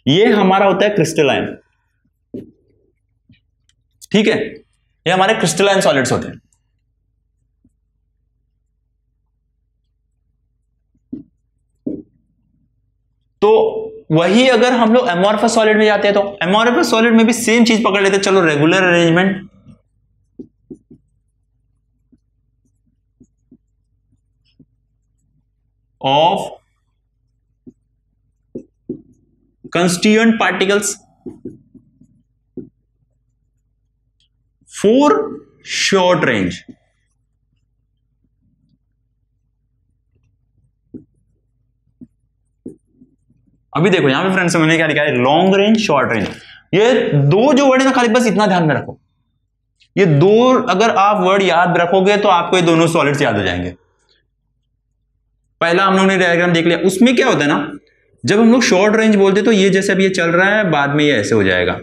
ये हमारा होता है क्रिस्टलाइन, ठीक है, ये हमारे क्रिस्टलाइन सॉलिड्स होते हैं। तो वही अगर हम लोग एमॉर्फस सॉलिड में जाते हैं तो एमॉर्फस सॉलिड में भी सेम चीज पकड़ लेते हैं। चलो, regular arrangement of constituent particles for short range। अभी देखो यहां पे फ्रेंड्स मैंने क्या लिखा है, लॉन्ग रेंज, शॉर्ट रेंज। ये दो जो वर्ड है ना, खाली बस इतना ध्यान में रखो, ये दो अगर आप वर्ड याद रखोगे तो आपको ये दोनों सॉलिड्स याद हो जाएंगे। पहला हम लोगों ने डायग्राम देख लिया, उसमें क्या होता है ना, जब हम लोग शॉर्ट रेंज बोलते तो ये जैसे अभी ये चल रहा है, बाद में ये ऐसे हो जाएगा।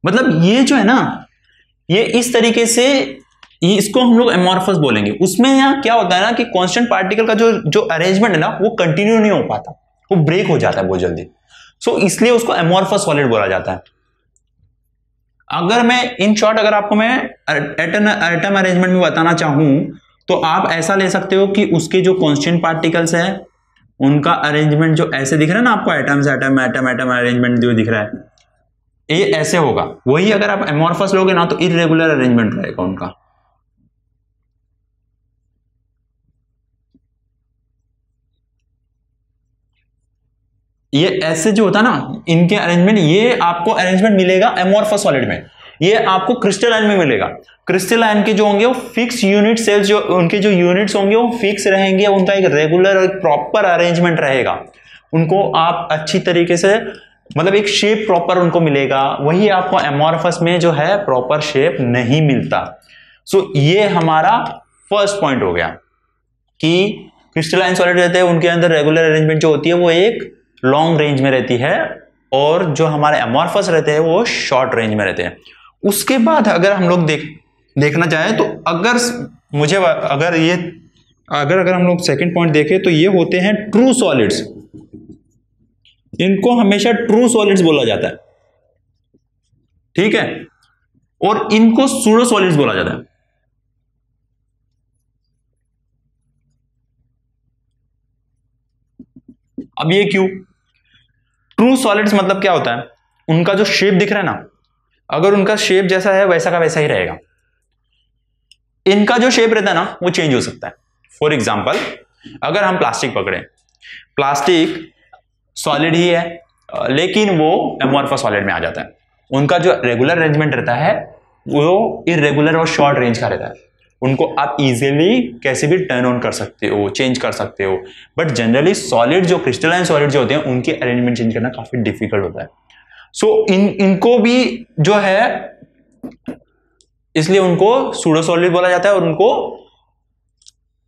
मतलब ये जो है ना, ये इस तरीके से, ये इसको हम लोग एमॉर्फस बोलेंगे। उसमें यहाँ क्या होता है ना कि कांस्टेंट पार्टिकल का जो अरेंजमेंट है ना, वो कंटिन्यू नहीं हो पाता, वो ब्रेक हो जाता है बहुत जल्दी। सो इसलिए उसको एमॉर्फस सॉलिड बोला जाता है। अगर मैं इन शॉर्ट अगर आपको मैं एटम अरेंजमेंट में बताना चाहूं तो आप ऐसा ले सकते हो कि उसके जो कांस्टेंट पार्टिकल्स है उनका अरेंजमेंट जो ऐसे दिख रहा है ना आपको, atoms atom atom atom arrangement जो दिख रहा है, ये ऐसे होगा। वही अगर आप एमॉर्फस लोगे ना तो इरेगुलर अरेंजमेंट रहेगा उनका। ये ऐसे जो होता है ना इनके अरेंजमेंट, ये आपको अरेंजमेंट मिलेगा एमॉर्फस सॉलिड में, ये आपको क्रिस्टलाइन में मिलेगा। क्रिस्टलाइन के जो होंगे वो फिक्स यूनिट सेल्स, जो उनके जो यूनिट्स होंगे वो फिक्स रहेंगे, उनका एक रेगुलर और प्रॉपर अरेंजमेंट रहेगा। उनको आप अच्छी तरीके से, मतलब एक शेप प्रॉपर उनको मिलेगा। वही आपको एमॉर्फस में जो है प्रॉपर शेप नहीं मिलता। सो ये हमारा फर्स्ट पॉइंट हो गया कि क्रिस्टलाइन सॉलिड रहते हैं, उनके अंदर रेगुलर अरेंजमेंट जो होती है वो एक लॉन्ग रेंज में रहती है, और जो हमारे एमॉर्फस रहते हैं वो शॉर्ट रेंज में रहते हैं। उसके बाद अगर हम लोग देखना चाहें तो अगर हम लोग सेकंड पॉइंट देखें तो ये होते हैं ट्रू सॉलिड्स। इनको हमेशा ट्रू सॉलिड्स बोला जाता है, ठीक है, और इनको सूडो सॉलिड्स बोला जाता है। अब ये क्यों? ट्रू सॉलिड्स मतलब क्या होता है, उनका जो शेप दिख रहा है ना, अगर उनका शेप जैसा है वैसा का वैसा ही रहेगा। इनका जो शेप रहता है ना वो चेंज हो सकता है। फॉर एग्जाम्पल अगर हम प्लास्टिक पकड़े, प्लास्टिक सॉलिड ही है लेकिन वो एमोर्फस सॉलिड में आ जाता है। उनका जो रेगुलर अरेंजमेंट रहता है वो इरेगुलर और शॉर्ट रेंज का रहता है। उनको आप इजीली कैसे भी टर्न ऑन कर सकते हो, चेंज कर सकते हो, बट जनरली सॉलिड जो क्रिस्टलाइन सॉलिड जो होते हैं उनके अरेंजमेंट चेंज करना काफी डिफिकल्ट होता है। सो इनको भी जो है इसलिए उनको सूडो सॉलिड बोला जाता है और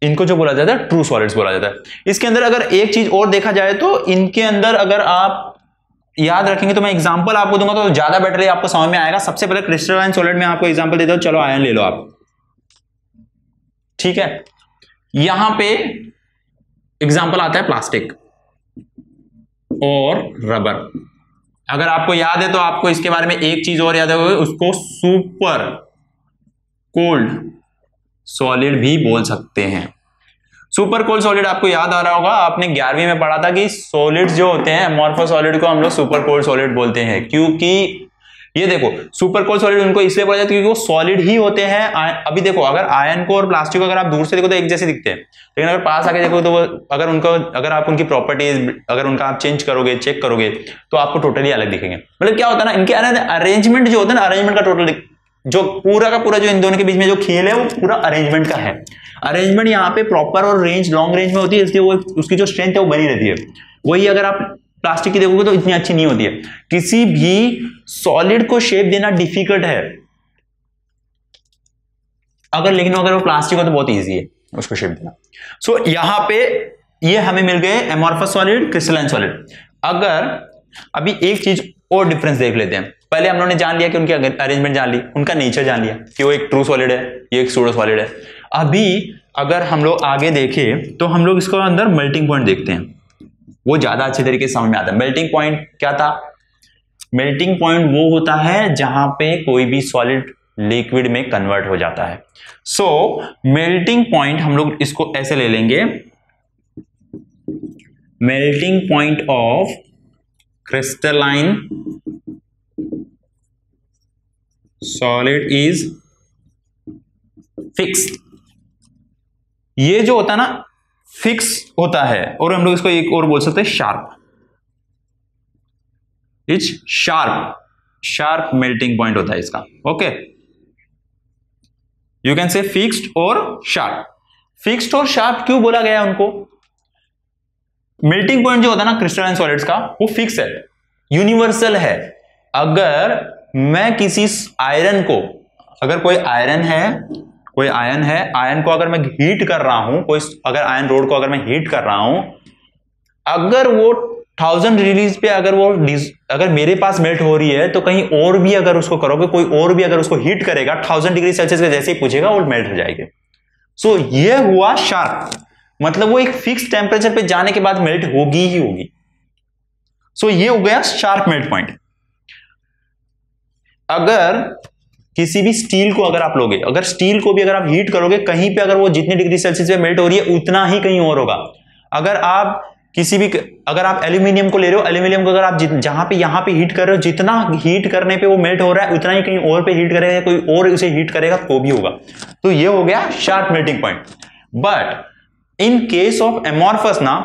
इनको जो बोला जाता है ट्रू सॉलिड्स बोला जाता है। इसके अंदर अगर एक चीज और देखा जाए तो इनके अंदर अगर आप याद रखेंगे तो मैं एग्जांपल आपको दूंगा तो ज्यादा बेटर है, आपको समझ में आएगा। सबसे पहले क्रिस्टलाइन सॉलिड में आपको एग्जांपल देता हूं, चलो आयन ले लो आप, ठीक है। यहां पे एग्जांपल आता है प्लास्टिक और रबर। अगर आपको याद है तो आपको इसके बारे में एक चीज और याद है, उसको सुपर कोल्ड सॉलिड भी बोल सकते हैं। सुपर कोल्ड सॉलिड आपको याद आ रहा होगा, आपने 11वीं में पढ़ा था कि सॉलिड्स जो होते हैं एमोर्फस सॉलिड को हम लोग सुपर कोल्ड सॉलिड बोलते हैं। क्योंकि ये देखो सुपर कोल्ड सॉलिड उनको इसलिए बोला जाता है क्योंकि वो सॉलिड ही होते हैं। अभी देखो अगर आयन को और प्लास्टिक को अगर आप दूर से देखो तो एक जैसे दिखते हैं, लेकिन अगर पास आके देखो तो वो अगर आप उनकी प्रॉपर्टीज अगर उनका आप चेंज करोगे, चेक करोगे तो आपको टोटली अलग दिखेंगे। मतलब क्या होता है ना, इनके अरेंजमेंट जो होता है ना, अरेंजमेंट का टोटल जो पूरा का पूरा जो इन दोनों के बीच में जो खेल है वो पूरा अरेंजमेंट का है। अरेंजमेंट यहाँ पे प्रॉपर और रेंज लॉन्ग रेंज में होती है, इसलिए वो उसकी जो स्ट्रेंथ है वो बनी रहती है। वही अगर आप प्लास्टिक की देखोगे तो इतनी अच्छी नहीं होती है। किसी भी सॉलिड को शेप देना डिफिकल्ट है, लेकिन अगर वो प्लास्टिक हो तो बहुत इजी है उसको शेप देना। सो यहां पे ये हमें मिल गए एमोर्फस सॉलिड, क्रिस्टलाइन सॉलिड। अगर अभी एक चीज और डिफरेंस देख लेते हैं। पहले हम लोगों ने जान लिया कि उनकी अरेंजमेंट जान ली, उनका नेचर जान लिया कि वो एक ट्रू सॉलिड है, ये एक सूडो सॉलिड है। अभी अगर हम लोग आगे देखें तो हम लोग इसको अंदर मेल्टिंग पॉइंट देखते हैं, वो ज्यादा अच्छे तरीके से समझ में आता है। मेल्टिंग पॉइंट क्या था? मेल्टिंग पॉइंट वो होता है जहां पे कोई भी सॉलिड लिक्विड में कन्वर्ट हो जाता है। सो मेल्टिंग पॉइंट हम लोग इसको ऐसे ले लेंगे, melting point of crystalline solid is fixed. ये जो होता है ना फिक्स होता है, और हम लोग इसको एक और बोल सकते हैं sharp. It's sharp melting point होता है इसका। ओके, यू कैन से फिक्स्ड और शार्प। फिक्स्ड और शार्प क्यों बोला गया उनको? मेल्टिंग पॉइंट जो होता है ना क्रिस्टलाइन सॉलिड्स का वो फिक्स है, यूनिवर्सल है। अगर मैं किसी आयरन को, अगर कोई आयरन है, आयरन को अगर मैं हीट कर रहा हूं, अगर आयरन रोड को अगर मैं हीट कर रहा हूं, अगर वो 1000 डिग्रीज पे अगर मेरे पास मेल्ट हो रही है तो कहीं और भी अगर उसको करोगे, कोई और भी अगर उसको हीट करेगा 1000 डिग्री सेल्सियस के जैसे ही पूछेगा वो मेल्ट हो जाएगी। सो ये हुआ शार्प, मतलब वो एक फिक्स टेम्परेचर पे जाने के बाद मेल्ट होगी ही होगी। सो ये हो गया शार्प मेल्ट पॉइंट। अगर किसी भी स्टील को अगर आप लोगे, अगर स्टील को भी अगर आप हीट करोगे, कहीं पे अगर वो जितने डिग्री सेल्सियस पे मेल्ट हो रही है उतना ही कहीं और होगा। अगर आप एल्यूमिनियम को ले रहे हो, एल्यूमिनियम को अगर आप जहां पे यहां पे हीट कर रहे हो, जितना हीट करने पे वो मेल्ट हो रहा है उतना ही कहीं और पे हीट करेगा, कोई और उसे हीट करेगा तो भी होगा। तो ये हो गया sharp melting point. But in case of amorphous ना,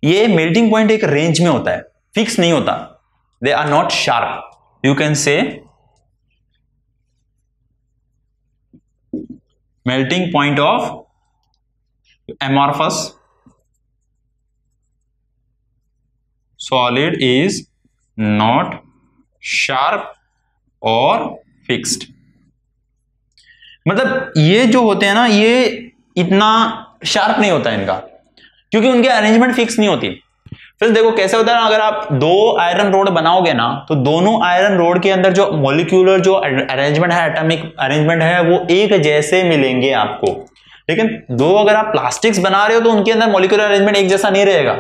ये मेल्टिंग पॉइंट एक रेंज में होता है, फिक्स नहीं होता। They are not sharp, you can say melting point of amorphous solid is not sharp or fixed। मतलब ये जो होते हैं ना, ये इतना शार्प नहीं होता इनका, क्योंकि उनके अरेंजमेंट फिक्स नहीं होती। फिर देखो कैसे होता है ना, अगर आप दो आयरन रोड बनाओगे ना तो दोनों आयरन रोड के अंदर जो मॉलिक्यूलर जो अरेंजमेंट है, एटॉमिक अरेंजमेंट है, वो एक जैसे मिलेंगे आपको। लेकिन दो अगर आप प्लास्टिक्स बना रहे हो तो उनके अंदर मॉलिक्यूलर अरेंजमेंट एक जैसा नहीं रहेगा।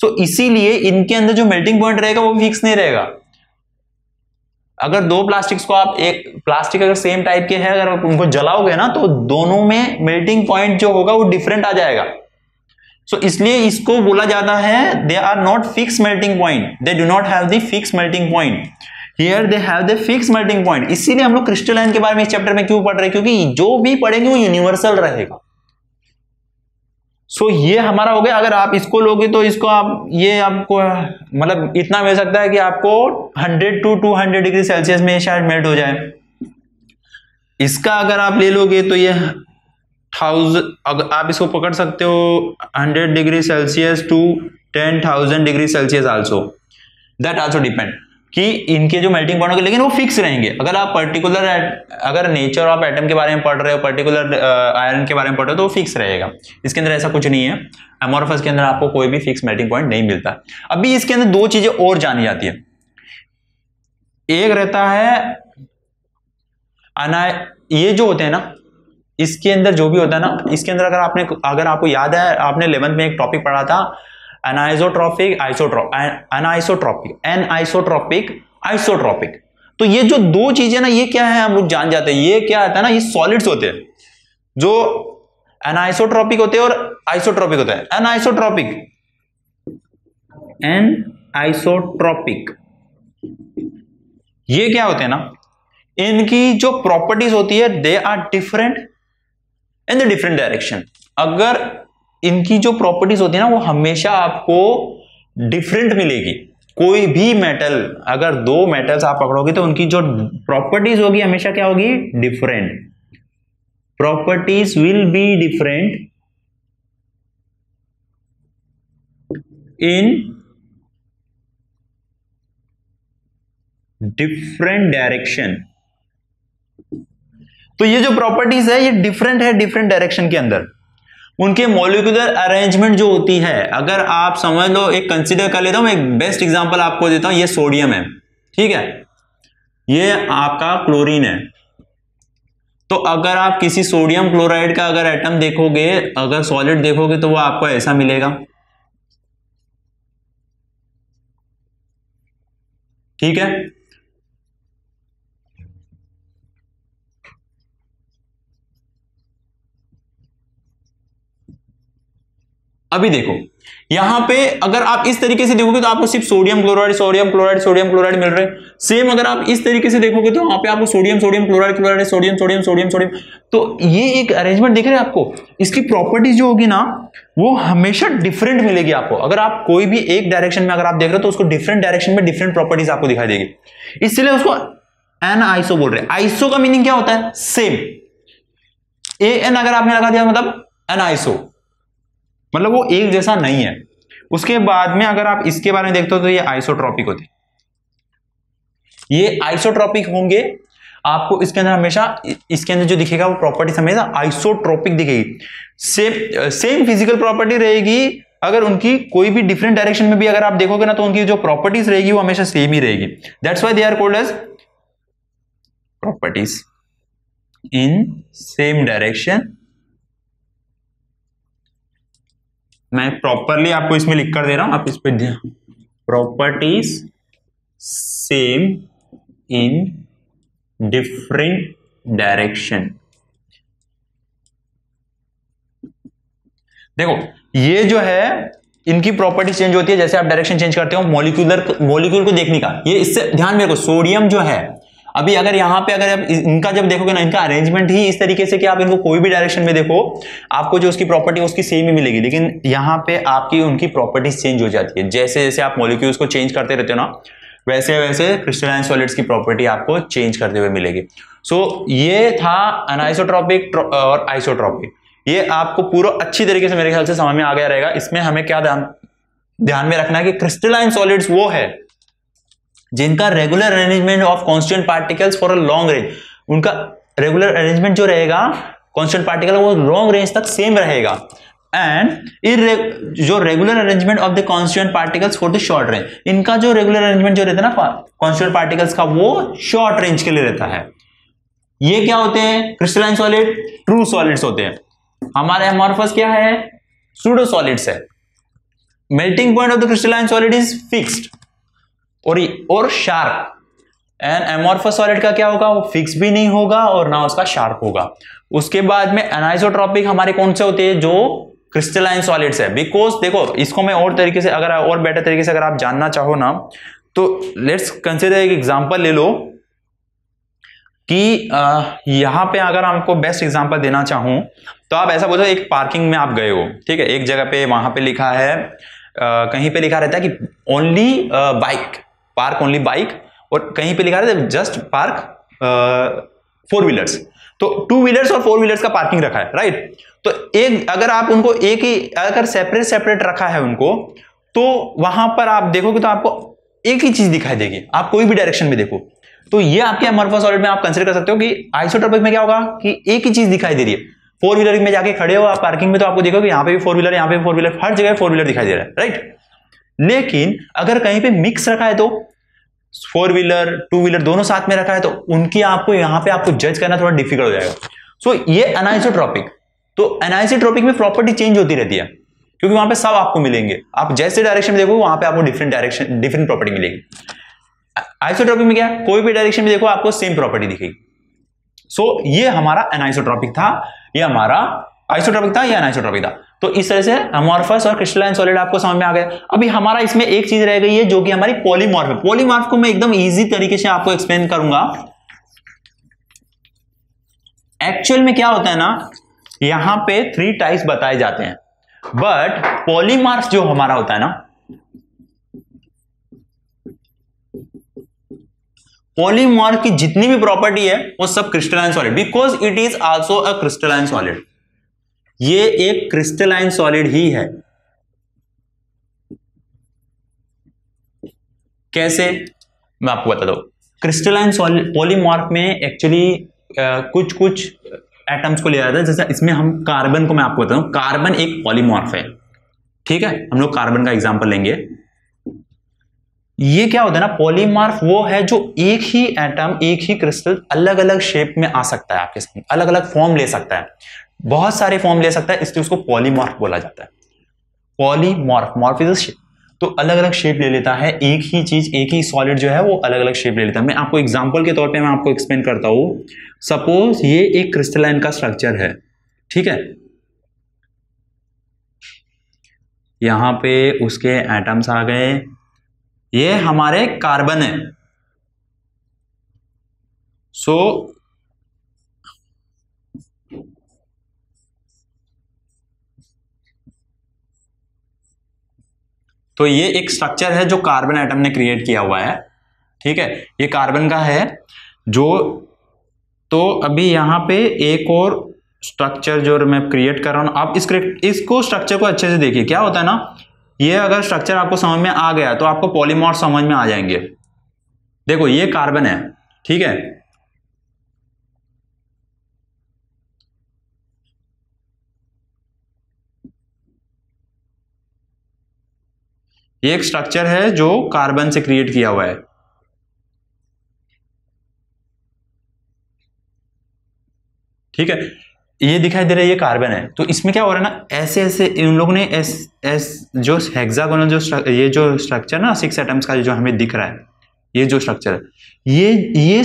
सो इसीलिए इनके अंदर जो मेल्टिंग पॉइंट रहेगा वो फिक्स नहीं रहेगा। अगर दो प्लास्टिक्स को आप, एक प्लास्टिक अगर सेम टाइप के हैं, अगर उनको जलाओगे ना तो दोनों में मेल्टिंग पॉइंट जो होगा वो डिफरेंट आ जाएगा। इसलिए इसको बोला जाता है they are not fix melting point, they do not have the fix melting point, here they have the fix melting point. इसीलिए हम लोग क्रिस्टलाइन के बारे में इस चैप्टर में क्यों पढ़ रहे हैं, क्योंकि जो भी पढ़ेंगे वो यूनिवर्सल रहेगा। ये हमारा हो गया। अगर आप इसको लोगे तो इसको आप ये आपको मतलब इतना मिल सकता है कि आपको 100 to 200 डिग्री सेल्सियस में शायद मेल्ट हो जाए। इसका अगर आप ले लोगे तो ये 1000, अगर आप इसको पकड़ सकते हो 100 degree Celsius to 10,000 degree Celsius also, that also depend कि इनके जो मेल्टिंग पॉइंट होंगे, लेकिन वो फिक्स रहेंगे। अगर आप पर्टिकुलर अगर नेचर ऑफ एटम के बारे में पढ़ रहे हो, पर्टिकुलर आयरन के बारे में पढ़ रहे हो, तो वो फिक्स रहेगा। इसके अंदर ऐसा कुछ नहीं है, एमोर्फस के अंदर आपको कोई भी फिक्स मेल्टिंग पॉइंट नहीं मिलता। अभी इसके अंदर दो चीजें और जानी जाती है। एक रहता है ये जो होते हैं ना, इसके अंदर जो भी होता है ना, इसके अंदर अगर आपको याद है, आपने 11th में एक टॉपिक पढ़ा था एनाइसोट्रॉपिक, आइसोट्रॉपिक। तो ये जो दो चीजें ना, ये क्या है हम लोग जान जाते हैं। ये क्या आता है ना, ये सॉलिड्स होते हैं जो एनाइसोट्रॉपिक होते हैं और आइसोट्रॉपिक होते हैं। एनाइसोट्रॉपिक ये क्या होते हैं ना, इनकी जो प्रॉपर्टीज होती है they are different in the different direction. अगर इनकी जो प्रॉपर्टीज होती है ना, वो हमेशा आपको डिफरेंट मिलेगी। कोई भी मेटल, अगर दो मेटल्स आप पकड़ोगे तो उनकी जो प्रॉपर्टीज होगी हमेशा क्या होगी, different. Properties will be different in different direction. तो ये जो प्रॉपर्टीज है ये डिफरेंट है डिफरेंट डायरेक्शन के अंदर। उनके मॉलिक्यूलर अरेंजमेंट जो होती है, अगर आप समझ लो, एक कंसीडर कर लेता हूं, एक बेस्ट एग्जांपल आपको देता हूं। ये सोडियम है, ठीक है, ये आपका क्लोरीन है। तो अगर आप किसी सोडियम क्लोराइड का अगर एटम देखोगे, अगर सॉलिड देखोगे, तो वो आपको ऐसा मिलेगा, ठीक है। अभी देखो यहां पे अगर आप इस तरीके से देखोगे तो आपको सिर्फ सोडियम क्लोराइड मिल रहे हैं। सेम अगर आप इस तरीके से देखोगे तो वहां पे आपको सोडियम क्लोराइड सोडियम। तो ये एक अरेंजमेंट दिख रहा है आपको। इसकी प्रॉपर्टीज जो होगी ना, वो हमेशा डिफरेंट मिलेगी आपको। अगर आप कोई भी एक डायरेक्शन में अगर आप देख रहे हो तो उसको डिफरेंट डायरेक्शन में डिफरेंट प्रॉपर्टीज आपको दिखाई देगी। इसलिए उसको एनाइसो बोल रहे हैं। आइसो का मीनिंग क्या होता है, सेम। एन अगर आपने लगा दिया मतलब एनाइसो, मतलब वो एक जैसा नहीं है। उसके बाद में अगर आप इसके बारे में देखते हो तो ये आइसोट्रॉपिक होते हैं। ये आइसोट्रॉपिक होंगे, आपको इसके अंदर हमेशा, इसके अंदर जो दिखेगा वो प्रॉपर्टी हमेशा आइसोट्रॉपिक दिखेगी। सेम फिजिकल प्रॉपर्टी रहेगी। अगर उनकी कोई भी डिफरेंट डायरेक्शन में भी अगर आप देखोगे ना, तो उनकी जो प्रॉपर्टीज रहेगी वो हमेशा सेम ही रहेगी। That's why they are called as properties in same direction. मैं प्रॉपरली आपको इसमें लिख कर दे रहा हूं, आप इस पे ध्यान। Properties same in different direction. देखो ये जो है, इनकी प्रॉपर्टी चेंज होती है जैसे आप डायरेक्शन चेंज करते हो मॉलिक्यूल को देखने का। ये इससे ध्यान में रखो, सोडियम जो है, अभी अगर यहां पे अगर आप इनका जब देखोगे ना, इनका अरेंजमेंट ही इस तरीके से कि आप इनको कोई भी डायरेक्शन में देखो, आपको जो उसकी प्रॉपर्टी उसकी सेम ही मिलेगी। लेकिन यहां पे आपकी उनकी प्रॉपर्टीज चेंज हो जाती है। जैसे जैसे आप मॉलिक्यूल्स को चेंज करते रहते हो ना, वैसे वैसे क्रिस्टलाइन सॉलिड्स की प्रॉपर्टी आपको चेंज करते हुए मिलेगी। ये था अनाइसोट्रॉपिक और आइसोट्रॉपिक। ये आपको पूरा अच्छी तरीके से मेरे ख्याल से समझ में आ गया रहेगा। इसमें हमें क्या ध्यान में रखना है कि क्रिस्टलाइन सॉलिड्स वो है जिनका regular arrangement of constant particles for a long range, उनका रेगुलर अरेंजमेंट जो रहेगा कांस्टेंट पार्टिकल वो लॉन्ग रेंज तक सेम रहेगा। एंड जो regular arrangement of the constant particles for the short range, इनका जो रेगुलर अरेंजमेंट जो रहता है ना कांस्टेंट पार्टिकल्स का, वो शॉर्ट रेंज के लिए रहता है। ये क्या होते हैं, क्रिस्टलाइन सॉलिड ट्रू सॉलिड्स होते हैं। हमारे एमॉर्फस क्या है, सूडो सॉलिड्स है। Melting point of the crystalline solid is fixed और शार्प। एंड एमॉर्फस सॉलिड का क्या होगा, वो फिक्स भी नहीं होगा और ना उसका शार्प होगा। उसके बाद में एनाइसोट्रॉपिक हमारे कौन से होते हैं, जो क्रिस्टलाइन सॉलिड्स है। बिकॉज देखो इसको मैं और तरीके से अगर और बेटर तरीके से अगर आप जानना चाहो ना, तो लेट्स कंसिडर एक एग्जांपल ले लो कि यहां पे अगर आपको बेस्ट एग्जांपल देना चाहूं तो आप ऐसा बोलो, एक पार्किंग में आप गए हो, ठीक है, एक जगह पे वहां पे लिखा है कहीं पे लिखा रहता है कि only bike, park only bike, और कहीं पे लिखा रहता है जस्ट पार्क 4 व्हीलर्स। तो 2 व्हीलर्स और 4 व्हीलर्स का पार्किंग रखा है, राइट। तो एक अगर आप उनको एक ही अगर सेपरेट सेपरेट रखा है उनको, तो वहां पर आप देखोगे तो आपको एक ही चीज दिखाई देगी, आप कोई भी डायरेक्शन में देखो। तो ये आपके अमोर्फस सॉलिड में आप कंसीडर कर सकते हो कि आइसोट्रोपिक में क्या होगा कि एक ही चीज दिखाई दे रही है। 4 व्हीलर में जाके खड़े हो आप पार्किंग में, तो आपको देखोगे यहाँ पे भी 4 व्हीलर, यहाँ पे भी 4 व्हीलर, हर जगह 4 व्हीलर दिखाई दे रहा है, राइट। लेकिन अगर कहीं पे मिक्स रखा है, तो 4 व्हीलर 2 व्हीलर दोनों साथ में रखा है, तो उनकी आपको यहाँ पे आपको जज करना थोड़ा डिफिकल्ट हो जाएगा। सो ये अनाइसोट्रोपिक, तो अनाइसोट्रोपिक में प्रॉपर्टी चेंज होती रहती है, क्योंकि वहां पे सब आपको मिलेंगे, आप जैसे डायरेक्शन में देखो वहां पे आपको डिफरेंट डायरेक्शन डिफरेंट प्रॉपर्टी मिलेगी। आइसोट्रोपिक में क्या, कोई भी डायरेक्शन में देखो आपको सेम प्रॉपर्टी दिखेगी। सो ये हमारा अनाइसोट्रोपिक था, ये हमारा आइसोट्रोपिक था, ये अनाइसोट्रोपिक था। तो इस तरह से अमोर्फस और क्रिस्टलाइन सॉलिड आपको समझ में आ गया। अभी हमारा इसमें एक चीज रह गई है जो कि हमारी पॉलीमॉर्फ है। पॉलीमॉर्फ को मैं एकदम इजी तरीके से आपको एक्सप्लेन करूंगा। एक्चुअल में क्या होता है ना, यहां पे 3 टाइप्स बताए जाते हैं, बट पॉलीमॉर्फ जो हमारा होता है ना, पॉलीमॉर्फ की जितनी भी प्रॉपर्टी है वो सब crystalline solid, because it is also a crystalline solid. ये एक क्रिस्टलाइन सॉलिड ही है। कैसे, मैं आपको बता दूं। क्रिस्टलाइन सॉलिड पॉलीमॉर्फ में एक्चुअली कुछ कुछ एटम्स को लिया जाता है। जैसे इसमें हम कार्बन को मैं आपको बताऊं, कार्बन एक पॉलीमॉर्फ है, ठीक है, हम लोग कार्बन का एग्जांपल लेंगे। ये क्या होता है ना, पॉलीमॉर्फ वो है जो एक ही एटम एक ही क्रिस्टल अलग अलग शेप में आ सकता है, आपके सामने अलग अलग फॉर्म ले सकता है, बहुत सारे फॉर्म ले सकता है, इसलिए उसको पॉलीमॉर्फ बोला जाता है। पॉलीमॉर्फ, मॉर्फ इज शेप, तो अलग अलग शेप ले लेता है, एक ही चीज एक ही सॉलिड जो है वो अलग अलग शेप ले लेता है। मैं आपको एग्जांपल के तौर पे मैं आपको एक्सप्लेन करता हूं। सपोज ये एक क्रिस्टलाइन का स्ट्रक्चर है, ठीक है, यहां पे उसके एटम्स आ गए, ये हमारे कार्बन है। सो तो ये एक स्ट्रक्चर है जो कार्बन एटम ने क्रिएट किया हुआ है, ठीक है, ये कार्बन का है जो। तो अभी यहां पे एक और स्ट्रक्चर जो मैं क्रिएट कर रहा हूं, आप इसको स्ट्रक्चर को अच्छे से देखिए। क्या होता है ना, ये अगर स्ट्रक्चर आपको समझ में आ गया तो आपको पॉलीमॉर्फ समझ में आ जाएंगे। देखो ये कार्बन है, ठीक है, ये एक स्ट्रक्चर है जो कार्बन से क्रिएट किया हुआ है, ठीक है, ये दिखाई दे रहा है, ये कार्बन है। तो इसमें क्या हो रहा है ना, ऐसे ऐसे इन लोगों ने जो हेक्सागोनल ये जो स्ट्रक्चर ना 6 एटम्स का जो हमें दिख रहा है, ये जो स्ट्रक्चर है, ये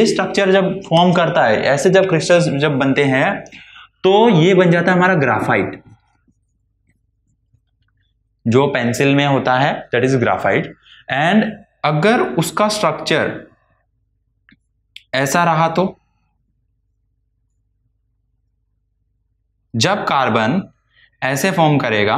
स्ट्रक्चर जब फॉर्म करता है, ऐसे जब क्रिस्टल्स जब बनते हैं तो ये बन जाता है हमारा ग्राफाइट, जो पेंसिल में होता है दैट इज ग्राफाइट। एंड अगर उसका स्ट्रक्चर ऐसा रहा तो जब कार्बन ऐसे फॉर्म करेगा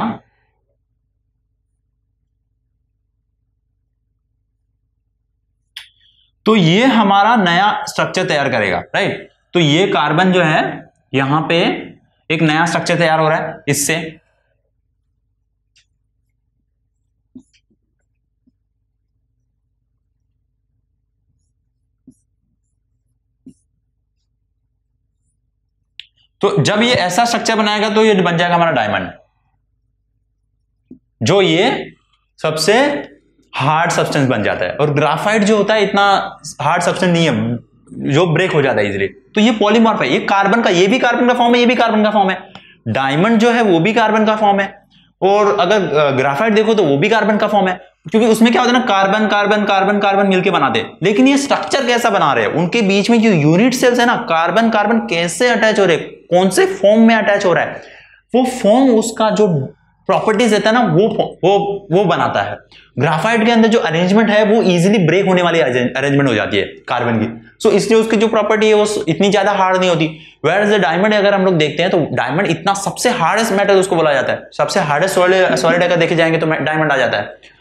तो ये हमारा नया स्ट्रक्चर तैयार करेगा, राइट। तो ये कार्बन जो है यहां पे एक नया स्ट्रक्चर तैयार हो रहा है इससे। तो जब ये ऐसा स्ट्रक्चर बनाएगा तो ये बन जाएगा हमारा डायमंड, जो ये सबसे हार्ड सब्सटेंस बन जाता है। और ग्राफाइट जो होता है इतना हार्ड सब्सटेंस नहीं है, जो ब्रेक हो जाता है इजीली। तो ये पॉलीमॉर्फ है, ये कार्बन का, ये भी कार्बन का फॉर्म है, ये भी कार्बन का फॉर्म है। डायमंड जो है वो भी कार्बन का फॉर्म है, और अगर ग्राफाइट देखो तो वो भी कार्बन का फॉर्म है, क्योंकि उसमें क्या होता है ना, कार्बन कार्बन कार्बन कार्बन मिलके बनाते हैं। लेकिन ये स्ट्रक्चर कैसा बना रहे हैं, उनके बीच में जो यूनिट सेल्स है ना, कार्बन कार्बन कैसे अटैच हो रहे हैं, कौन से फॉर्म में अटैच हो रहा है, वो फॉर्म उसका जो प्रॉपर्टीज देता है ना वो बनाता है। ग्राफाइट के अंदर जो अरेंजमेंट है वो इजीली ब्रेक होने वाली अरेंजमेंट हो जाती है कार्बन की, सो इसलिए उसकी जो प्रॉपर्टी है वो इतनी ज्यादा हार्ड नहीं होती। वेयर द डायमंड अगर हम लोग देखते हैं तो डायमंड इतना सबसे हार्डेस्ट मेटल उसको बोला जाता है, सबसे हार्डेस्ट सॉलिड अगर देखे जाएंगे तो डायमंड आ जाता है।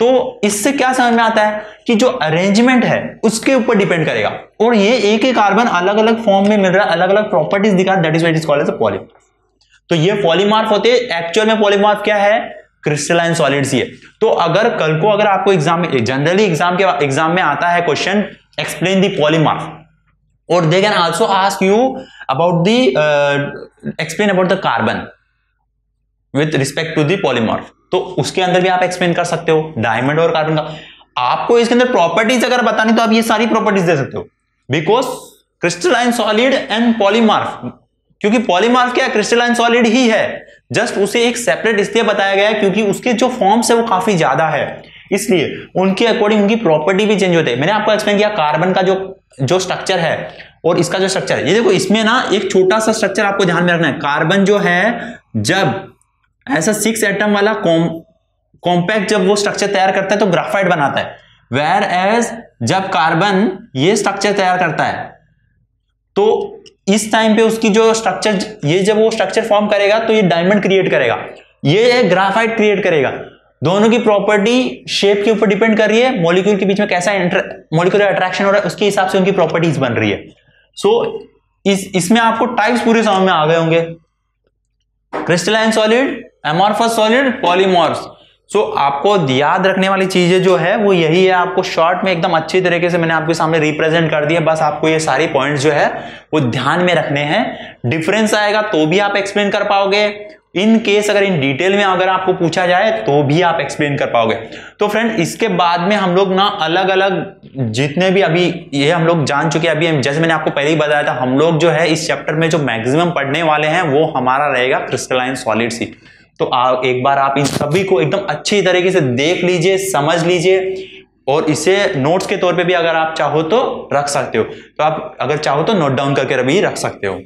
तो इससे क्या समझ में आता है कि जो अरेंजमेंट है उसके ऊपर डिपेंड करेगा, और ये एक ही कार्बन अलग अलग फॉर्म में मिल रहा है, अलग अलग प्रॉपर्टीज दिखा, that is what is called as a polymorph. तो ये पॉलीमॉर्फ होते हैं। एक्चुअल में पॉलीमॉर्फ क्या है? क्रिस्टलाइन सॉलिड्स ही है। तो अगर कल को अगर आपको एग्जाम में, जनरली एग्जाम में आता है क्वेश्चन एक्सप्लेन द पॉलीमॉर्फ, और they can also ask you about the explain about the carbon with respect to the polymorph, तो उसके अंदर भी आप एक्सप्लेन कर सकते हो डायमंड और कार्बन का। आपको इसके अंदर प्रॉपर्टीज अगर बतानी तो आप ये सारी प्रॉपर्टीज दे सकते हो, because crystalline solid and polymorph, क्योंकि पॉलीमॉर्फ क्या क्रिस्टलाइन सॉलिड ही है, जस्ट उसे एक सेपरेट इसलिए बताया गया है क्योंकि उसके जो फॉर्म्स है वो काफी ज्यादा है, इसलिए उनके अकॉर्डिंग उनकी प्रॉपर्टी भी चेंज होते हैं। मैंने आपको एक्सप्लेन किया कार्बन का जो स्ट्रक्चर है और इसका जो स्ट्रक्चर है, ये देखो इसमें ना एक छोटा सा स्ट्रक्चर आपको ध्यान में रखना है। कार्बन जो है जब ऐसा 6 एटम वाला कॉम्पैक्ट जब वो स्ट्रक्चर तैयार करता है तो ग्राफाइट बनाता है, वेयर एज जब कार्बन ये स्ट्रक्चर तैयार करता है तो इस टाइम पे उसकी जो स्ट्रक्चर, ये जब वो स्ट्रक्चर फॉर्म करेगा तो ये डायमंड क्रिएट करेगा, ये ग्राफाइट क्रिएट करेगा। दोनों की प्रॉपर्टी शेप के ऊपर डिपेंड कर रही है, मॉलिक्यूल के बीच में कैसा मॉलिक्यूलर अट्रैक्शन हो रहा है उसके हिसाब से उनकी प्रॉपर्टीज बन रही है। सो इसमें आपको टाइप्स पूरे समझ में आ गए होंगे, crystalline solid, amorphous solid, polymorphs. So आपको याद रखने वाली चीजें जो है वो यही है, आपको शॉर्ट में एकदम अच्छी तरीके से मैंने आपके सामने रिप्रेजेंट कर दिया, बस आपको ये सारी पॉइंट्स जो है वो ध्यान में रखने हैं। डिफरेंस आएगा तो भी आप एक्सप्लेन कर पाओगे, इन केस अगर इन डिटेल में अगर आपको पूछा जाए तो भी आप एक्सप्लेन कर पाओगे। तो फ्रेंड इसके बाद में हम लोग ना अलग अलग जितने भी अभी ये हम लोग जान चुके हैं, अभी जैसे मैंने आपको पहले ही बताया था, हम लोग जो है इस चैप्टर में जो मैक्सिमम पढ़ने वाले हैं वो हमारा रहेगा क्रिस्टलाइन सॉलिड्स ही। तो एक बार आप इन सभी को एकदम अच्छी तरीके से देख लीजिए, समझ लीजिए, और इसे नोट्स के तौर पे भी अगर आप चाहो तो रख सकते हो, तो आप अगर चाहो तो नोट डाउन करके भी रख सकते हो।